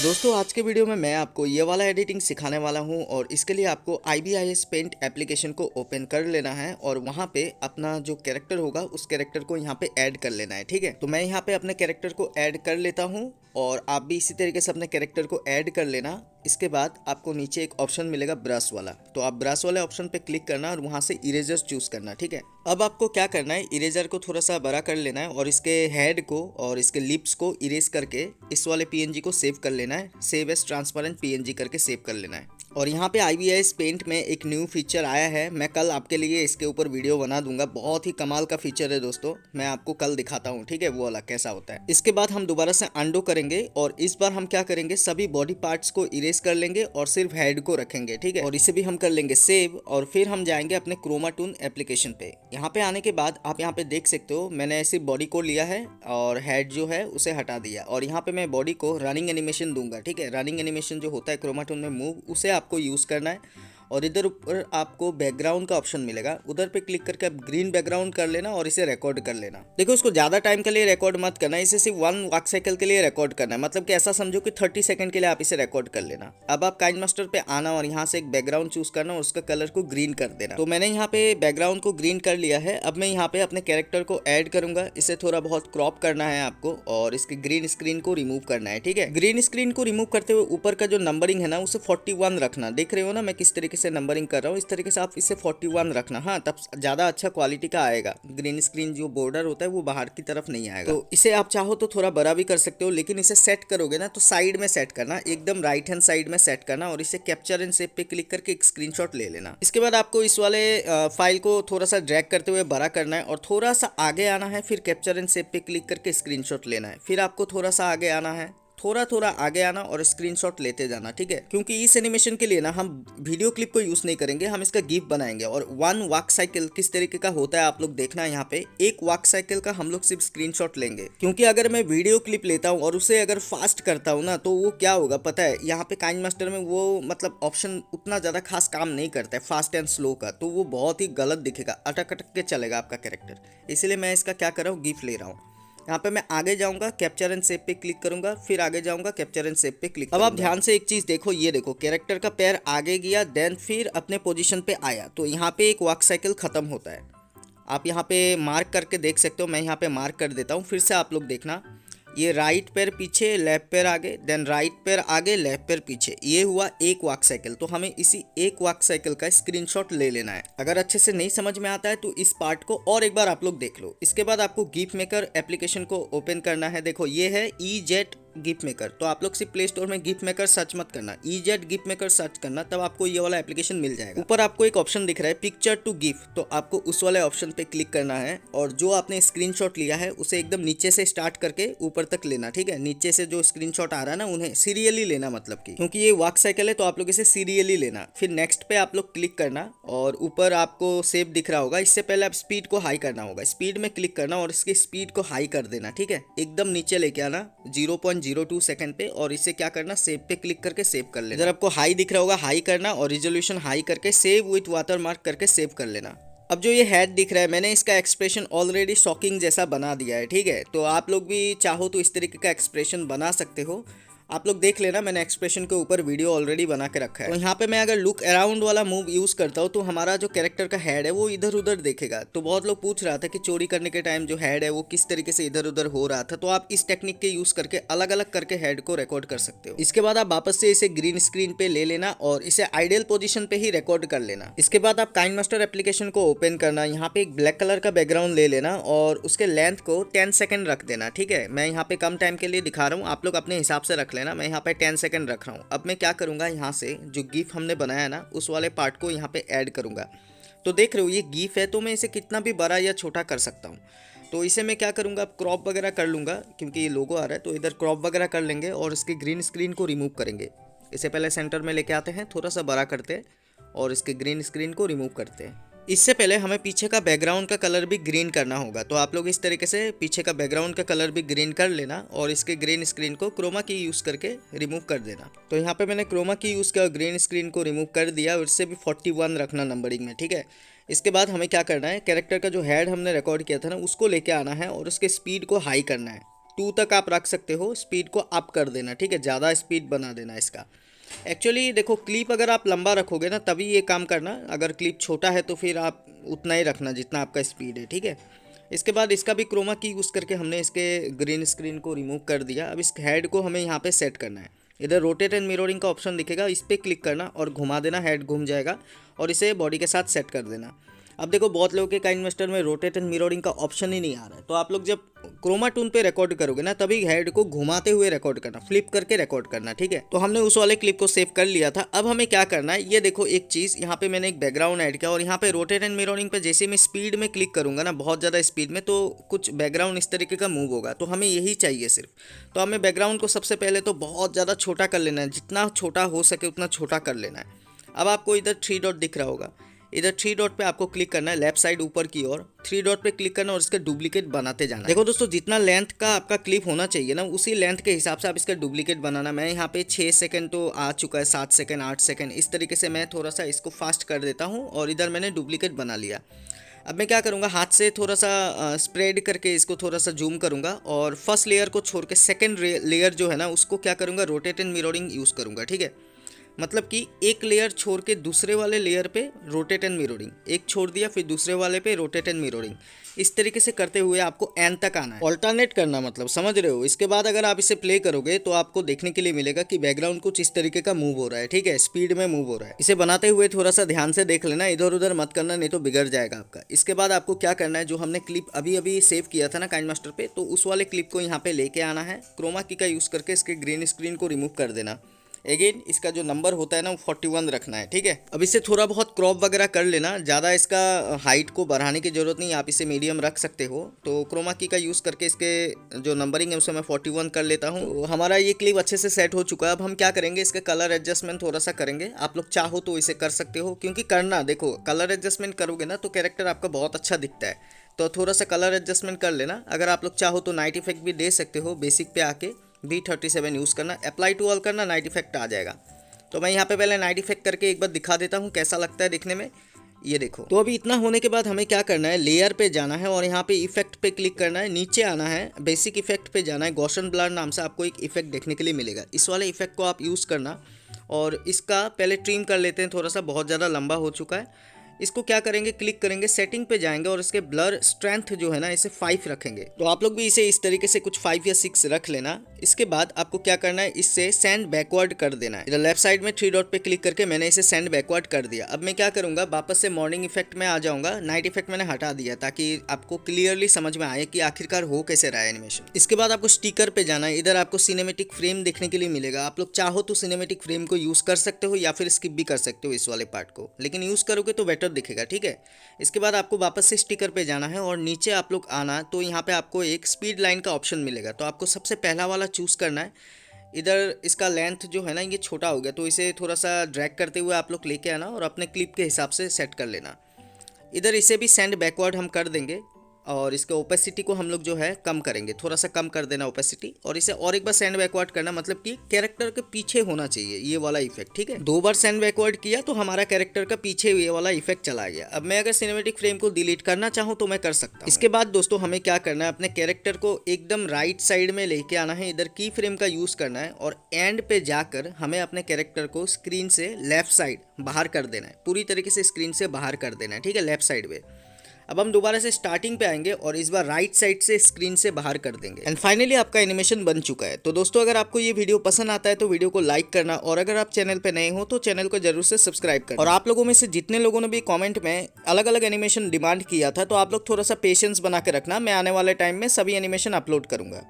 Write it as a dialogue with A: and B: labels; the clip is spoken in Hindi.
A: दोस्तों आज के वीडियो में मैं आपको ये वाला एडिटिंग सिखाने वाला हूँ और इसके लिए आपको IBIS पेंट एप्लीकेशन को ओपन कर लेना है और वहाँ पे अपना जो कैरेक्टर होगा उस कैरेक्टर को यहाँ पे ऐड कर लेना है। ठीक है, तो मैं यहाँ पे अपने कैरेक्टर को ऐड कर लेता हूँ और आप भी इसी तरीके से अपने कैरेक्टर को ऐड कर लेना। इसके बाद आपको नीचे एक ऑप्शन मिलेगा ब्रश वाला, तो आप ब्रश वाले ऑप्शन पे क्लिक करना और वहाँ से इरेजर चूज करना। ठीक है, अब आपको क्या करना है, इरेजर को थोड़ा सा बड़ा कर लेना है और इसके हेड को और इसके लिप्स को इरेज करके इस वाले PNG को सेव कर लेना है। सेव एज ट्रांसपेरेंट PNG करके सेव कर लेना है। और यहाँ पे IBIS पेंट में एक न्यू फीचर आया है, मैं कल आपके लिए इसके ऊपर वीडियो बना दूंगा। बहुत ही कमाल का फीचर है दोस्तों, मैं आपको कल दिखाता हूँ। ठीक है, वो वाला कैसा होता है। इसके बाद हम दोबारा से अंडो करेंगे और इस बार हम क्या करेंगे, सभी बॉडी पार्ट्स को इरेज कर लेंगे और सिर्फ हेड को रखेंगे। ठीक है, और इसे भी हम कर लेंगे सेव और फिर हम जाएंगे अपने क्रोमा टून एप्लीकेशन पे। यहाँ पे आने के बाद आप यहाँ पे देख सकते हो मैंने सिर्फ बॉडी को लिया है और हेड जो है उसे हटा दिया और यहाँ पे मैं बॉडी को रनिंग एनिमेशन दूंगा। ठीक है, रनिंग एनिमेशन जो होता है क्रोमा टून में मूव, उसे आपको यूज करना है। और इधर ऊपर आपको बैकग्राउंड का ऑप्शन मिलेगा, उधर पे क्लिक करके आप ग्रीन बैकग्राउंड कर लेना और इसे रिकॉर्ड कर लेना। देखो इसको ज्यादा टाइम के लिए रिकॉर्ड मत करना, इसे सिर्फ 1 वॉक साइकिल के लिए रिकॉर्ड करना है। मतलब कि ऐसा समझो कि 30 सेकंड के लिए आप इसे रिकॉर्ड कर लेना। अब आप काइनमास्टर पे आना और यहाँ से एक बैकग्राउंड चूज करना और उसका कलर को ग्रीन कर देना। तो मैंने यहाँ पे बैकग्राउंड को ग्रीन कर लिया है। अब मैं यहाँ पे अपने कैरेक्टर को ऐड करूंगा, इसे थोड़ा बहुत क्रॉप करना है आपको और इसके ग्रीन स्क्रीन को रिमूव करना है। ठीक है, ग्रीन स्क्रीन को रिमूव करते हुए ऊपर का जो नंबरिंग है ना उसे 41 रखना। देख रहे हो ना मैं किस तरीके से नंबरिंग कर रहा हूँ, इस तरीके से आप इसे 41 रखना। हाँ, तब ज्यादा अच्छा क्वालिटी का आएगा। ग्रीन स्क्रीन जो बॉर्डर होता है वो बाहर की तरफ नहीं आएगा। तो इसे आप चाहो तो थोड़ा बड़ा भी कर सकते हो, लेकिन इसे सेट करोगे ना तो साइड में सेट करना, एकदम राइट हैंड साइड में सेट करना और इसे कैप्चर एंड सेव पे क्लिक करके एक स्क्रीनशॉट ले लेना। इसके बाद आपको इस वाले फाइल को थोड़ा सा ड्रैग करते हुए बड़ा करना है और थोड़ा सा आगे आना है, फिर कैप्चर एंड सेव पे क्लिक करके स्क्रीनशॉट लेना है। फिर आपको थोड़ा सा आगे आना है, थोड़ा थोड़ा आगे आना और स्क्रीनशॉट लेते जाना। ठीक है, क्योंकि इस एनिमेशन के लिए ना हम वीडियो क्लिप को यूज नहीं करेंगे, हम इसका गिफ बनाएंगे। और 1 वॉक साइकिल किस तरीके का होता है आप लोग देखना, यहाँ पे 1 वॉक साइकिल का हम लोग सिर्फ स्क्रीनशॉट लेंगे। क्योंकि अगर मैं वीडियो क्लिप लेता हूँ और उसे अगर फास्ट करता हूँ ना तो वो क्या होगा पता है, यहाँ पे काइनमास्टर में वो मतलब ऑप्शन उतना ज्यादा खास काम नहीं करता है फास्ट एंड स्लो का, तो वो बहुत ही गलत दिखेगा, अटक अटक के चलेगा आपका कैरेक्टर। इसलिए मैं इसका क्या कर रहा हूँ, गिफ ले रहा हूँ। यहाँ पे मैं आगे जाऊंगा, कैप्चर एंड सेव पे क्लिक करूंगा, फिर आगे जाऊंगा, कैप्चर एंड सेव पे क्लिक। अब आप ध्यान से एक चीज देखो, ये देखो कैरेक्टर का पैर आगे गया, देन फिर अपने पोजीशन पे आया, तो यहाँ पे एक वॉक साइकिल खत्म होता है। आप यहाँ पे मार्क करके देख सकते हो, मैं यहाँ पे मार्क कर देता हूँ, फिर से आप लोग देखना। ये राइट पैर पीछे, लेफ्ट पैर आगे, देन राइट पैर आगे, लेफ्ट पैर पीछे, ये हुआ 1 वॉक साइकिल। तो हमें इसी 1 वॉक साइकिल का स्क्रीनशॉट ले लेना है। अगर अच्छे से नहीं समझ में आता है तो इस पार्ट को और एक बार आप लोग देख लो। इसके बाद आपको गिफ मेकर एप्लीकेशन को ओपन करना है। देखो ये है EZ गिफ मेकर, तो आप लोग सिर्फ प्ले स्टोर में गिफ मेकर सर्च मत करना, EZ गिफ मेकर सर्च करना, तब आपको ये वाला एप्लीकेशन मिल जाएगा। ऊपर आपको एक ऑप्शन दिख रहा है पिक्चर टू गिफ, तो आपको उस वाले ऑप्शन पे क्लिक करना है और जो आपने स्क्रीनशॉट लिया है उसे एकदम नीचे से स्टार्ट करके ऊपर तक लेना। ठीक है, नीचे से जो स्क्रीनशॉट आ रहा है ना उन्हें सीरियली लेना, मतलब कि क्योंकि ये वॉक साइकिल है तो आप लोग इसे सीरियली लेना। फिर नेक्स्ट पे आप लोग क्लिक करना और ऊपर आपको सेव दिख रहा होगा, इससे पहले आप स्पीड को हाई करना होगा, स्पीड में क्लिक करना और इसकी स्पीड को हाई कर देना। ठीक है, एकदम नीचे लेके आना 0.02 सेकंड पे और इसे क्या करना, सेव पे क्लिक करके सेव कर लेना। जब आपको हाई दिख रहा होगा हाई करना और रिजोल्यूशन हाई करके सेव विथ वाटरमार्क करके सेव कर लेना। अब जो ये हेड दिख रहा है, मैंने इसका एक्सप्रेशन ऑलरेडी शॉकिंग जैसा बना दिया है। ठीक है, तो आप लोग भी चाहो तो इस तरीके का एक्सप्रेशन बना सकते हो। आप लोग देख लेना, मैंने एक्सप्रेशन के ऊपर वीडियो ऑलरेडी बना के रखा है। तो यहाँ पे मैं अगर लुक अराउंड वाला मूव यूज करता हूँ तो हमारा जो कैरेक्टर का हेड है वो इधर उधर देखेगा। तो बहुत लोग पूछ रहा था कि चोरी करने के टाइम जो हेड है वो किस तरीके से इधर उधर हो रहा था, तो आप इस टेक्निक के यूज करके अलग अलग करके हेड को रिकॉर्ड कर सकते हो। इसके बाद आप वापस से इसे ग्रीन स्क्रीन पे ले लेना और इसे आइडियल पोजिशन पे ही रिकॉर्ड कर लेना। इसके बाद आप काइनमास्टर एप्लीकेशन को ओपन करना, यहाँ पे एक ब्लैक कलर का बैकग्राउंड ले लेना और उसके लेंथ को 10 सेकंड रख देना। ठीक है, मैं यहाँ पे कम टाइम के लिए दिखा रहा हूँ, आप लोग अपने हिसाब से रख लेना। मैं यहाँ पे 10 सेकंड रख रहा हूँ। अब मैं क्या करूँगा, यहाँ से जो गिफ हमने बनाया ना उस वाले पार्ट को यहाँ पे ऐड करूँगा। तो देख रहे हो ये गिफ है, तो मैं इसे कितना भी बड़ा या छोटा कर सकता हूँ। तो इसे मैं क्या करूँगा, अब क्रॉप वगैरह कर लूँगा, क्योंकि ये लोगो आ रहा है तो इधर क्रॉप वगैरह कर लेंगे और इसके ग्रीन स्क्रीन को रिमूव करेंगे। इसे पहले सेंटर में लेके आते हैं, थोड़ा सा बड़ा करते हैं और इसके ग्रीन स्क्रीन को रिमूव करते हैं। इससे पहले हमें पीछे का बैकग्राउंड का कलर भी ग्रीन करना होगा, तो आप लोग इस तरीके से पीछे का बैकग्राउंड का कलर भी ग्रीन कर लेना और इसके ग्रीन स्क्रीन को क्रोमा की यूज करके रिमूव कर देना। तो यहाँ पे मैंने क्रोमा की यूज किया, ग्रीन स्क्रीन को रिमूव कर दिया और इससे भी 41 रखना नंबरिंग में। ठीक है, इसके बाद हमें क्या करना है, कैरेक्टर का जो हेड हमने रिकॉर्ड किया था ना उसको लेके आना है और उसके स्पीड को हाई करना है। 2 तक आप रख सकते हो, स्पीड को अप कर देना, ठीक है, ज़्यादा स्पीड बना देना इसका। एक्चुअली देखो क्लिप अगर आप लंबा रखोगे ना तभी ये काम करना, अगर क्लिप छोटा है तो फिर आप उतना ही रखना जितना आपका स्पीड है, ठीक है। इसके बाद इसका भी क्रोमा की यूज़ करके हमने इसके ग्रीन स्क्रीन को रिमूव कर दिया। अब इस हेड को हमें यहाँ पे सेट करना है। इधर रोटेट एंड मिररिंग का ऑप्शन दिखेगा, इस पर क्लिक करना और घुमा देना, हेड घूम जाएगा और इसे बॉडी के साथ सेट कर देना। अब देखो बहुत लोगों के काइनमेस्टर में रोटेट एंड मिररिंग का ऑप्शन ही नहीं आ रहा है, तो आप लोग जब क्रोमा टून पे रिकॉर्ड करोगे ना तभी हेड को घुमाते हुए रिकॉर्ड करना, फ्लिप करके रिकॉर्ड करना, ठीक है। तो हमने उस वाले क्लिप को सेव कर लिया था। अब हमें क्या करना है, ये देखो एक चीज़ यहाँ पे मैंने एक बैकग्राउंड ऐड किया और यहाँ पे रोटेट एंड मिररिंग पे जैसे मैं स्पीड में क्लिक करूंगा ना, बहुत ज़्यादा स्पीड में, तो कुछ बैकग्राउंड इस तरीके का मूव होगा, तो हमें यही चाहिए सिर्फ। तो हमें बैकग्राउंड को सबसे पहले तो बहुत ज़्यादा छोटा कर लेना है, जितना छोटा हो सके उतना छोटा कर लेना है। अब आपको इधर 3 डॉट दिख रहा होगा, इधर 3 डॉट पे आपको क्लिक करना है, लेफ्ट साइड ऊपर की ओर 3 डॉट पे क्लिक करना और इसका डुप्लीकेट बनाते जाना। देखो दोस्तों जितना लेंथ का आपका क्लिप होना चाहिए ना उसी लेंथ के हिसाब से आप इसका डुप्लीकेट बनाना। मैं यहाँ पे 6 सेकंड तो आ चुका है, 7 सेकंड, 8 सेकंड, इस तरीके से मैं थोड़ा सा इसको फास्ट कर देता हूँ और इधर मैंने डुप्लीकेट बना लिया। अब मैं क्या करूँगा, हाथ से थोड़ा सा स्प्रेड करके इसको थोड़ा सा जूम करूँगा और फर्स्ट लेयर को छोड़ के सेकेंड लेयर जो है ना उसको क्या करूँगा, रोटेट एंड मिररिंग यूज़ करूँगा, ठीक है। मतलब कि एक लेयर छोड़ के दूसरे वाले लेयर पे रोटेट एंड मिररिंग, एक छोड़ दिया फिर दूसरे वाले पे रोटेट एंड मिररिंग, इस तरीके से करते हुए आपको एंड तक आना है, ऑल्टरनेट करना, मतलब समझ रहे हो। इसके बाद अगर आप इसे प्ले करोगे तो आपको देखने के लिए मिलेगा कि बैकग्राउंड कुछ इस तरीके का मूव हो रहा है, ठीक है, स्पीड में मूव हो रहा है। इसे बनाते हुए थोड़ा सा ध्यान से देख लेना, इधर उधर मत करना नहीं तो बिगड़ जाएगा आपका। इसके बाद आपको क्या करना है, जो हमने क्लिप अभी अभी सेव किया था ना काइनमास्टर पे, तो उस वाले क्लिप को यहाँ पे लेके आना है, क्रोमा की का यूज़ करके इसके ग्रीन स्क्रीन को रिमूव कर देना। अगेन इसका जो नंबर होता है ना वो 41 रखना है, ठीक है। अब इसे थोड़ा बहुत क्रॉप वगैरह कर लेना, ज़्यादा इसका हाइट को बढ़ाने की ज़रूरत नहीं, आप इसे मीडियम रख सकते हो। तो क्रोमा की का यूज़ करके इसके जो नंबरिंग है उसे मैं 41 कर लेता हूँ। तो हमारा ये क्लिप अच्छे से सेट हो चुका है। अब हम क्या करेंगे, इसके कलर एडजस्टमेंट थोड़ा सा करेंगे। आप लोग चाहो तो इसे कर सकते हो, क्योंकि करना, देखो कलर एडजस्टमेंट करोगे ना तो कैरेक्टर आपका बहुत अच्छा दिखता है, तो थोड़ा सा कलर एडजस्टमेंट कर लेना। अगर आप लोग चाहो तो नाइट इफेक्ट भी दे सकते हो, बेसिक पे आके B37 यूज़ करना, अप्लाई टू ऑल करना, नाइट इफेक्ट आ जाएगा। तो मैं यहाँ पे पहले नाइट इफेक्ट करके एक बार दिखा देता हूँ कैसा लगता है दिखने में, ये देखो। तो अभी इतना होने के बाद हमें क्या करना है, लेयर पे जाना है और यहाँ पे इफेक्ट पे क्लिक करना है, नीचे आना है, बेसिक इफेक्ट पे जाना है, गॉशन ब्लर नाम से आपको एक इफेक्ट देखने के लिए मिलेगा, इस वाले इफेक्ट को आप यूज़ करना। और इसका पहले ट्रिम कर लेते हैं, थोड़ा सा बहुत ज़्यादा लंबा हो चुका है। इसको क्या करेंगे, क्लिक करेंगे, सेटिंग पे जाएंगे और इसके ब्लर स्ट्रेंथ जो है ना इसे 5 रखेंगे। तो आप लोग भी इसे इस तरीके से कुछ 5 या 6 रख लेना। इसके बाद आपको क्या करना है, इससे सेंड बैकवर्ड कर देना है। इधर लेफ्ट साइड में 3 डॉट पे क्लिक करके मैंने इसे सेंड बैकवर्ड कर दिया। अब मैं क्या करूंगा, वापस से मॉर्निंग इफेक्ट में आ जाऊंगा, नाइट इफेक्ट मैंने हटा दिया ताकि आपको क्लियरली समझ में आए कि आखिरकार हो कैसे रहा है एनिमेशन। इसके बाद आपको स्टिकर पे जाना है, इधर आपको सिनेमेटिक फ्रेम देखने के लिए मिलेगा। आप लोग चाहो तो सिनेमेटिक फ्रेम को यूज़ कर सकते हो या फिर स्किप भी कर सकते हो इस वाले पार्ट को, लेकिन यूज़ करोगे तो बेटर दिखेगा, ठीक है। इसके बाद आपको वापस से स्टिकर पे जाना है और नीचे आप लोग आना, तो यहाँ पे आपको एक स्पीड लाइन का ऑप्शन मिलेगा, तो आपको सबसे पहला वाला चूज़ करना है। इधर इसका लेंथ जो है ना ये छोटा हो गया, तो इसे थोड़ा सा ड्रैग करते हुए आप लोग लेके आना और अपने क्लिप के हिसाब से सेट कर लेना। इधर इसे भी सेंड बैकवर्ड हम कर देंगे और इसके ओपेसिटी को हम लोग जो है कम करेंगे, थोड़ा सा कम कर देना ओपेसिटी, और इसे और एक बार सेंड बैकवर्ड करना, मतलब कि कैरेक्टर के पीछे होना चाहिए ये वाला इफेक्ट, ठीक है। 2 बार सेंड बैकवर्ड किया तो हमारा कैरेक्टर का पीछे ये वाला इफेक्ट चला गया। अब मैं अगर सिनेमेटिक फ्रेम को डिलीट करना चाहूँ तो मैं कर सकता हूँ। इसके बाद दोस्तों हमें क्या करना है, अपने कैरेक्टर को एकदम राइट साइड में लेके आना है, इधर की फ्रेम का यूज़ करना है और एंड पे जाकर हमें अपने कैरेक्टर को स्क्रीन से लेफ्ट साइड बाहर कर देना है, पूरी तरीके से स्क्रीन से बाहर कर देना है, ठीक है, लेफ्ट साइड में। अब हम दोबारा से स्टार्टिंग पे आएंगे और इस बार राइट साइड से स्क्रीन से बाहर कर देंगे एंड फाइनली आपका एनिमेशन बन चुका है। तो दोस्तों अगर आपको ये वीडियो पसंद आता है तो वीडियो को लाइक करना, और अगर आप चैनल पे नए हो तो चैनल को जरूर से सब्सक्राइब करना। और आप लोगों में से जितने लोगों ने भी कमेंट में अलग अलग एनिमेशन डिमांड किया था, तो आप लोग थोड़ा सा पेशेंस बना के रखना, मैं आने वाले टाइम में सभी एनिमेशन अपलोड करूंगा।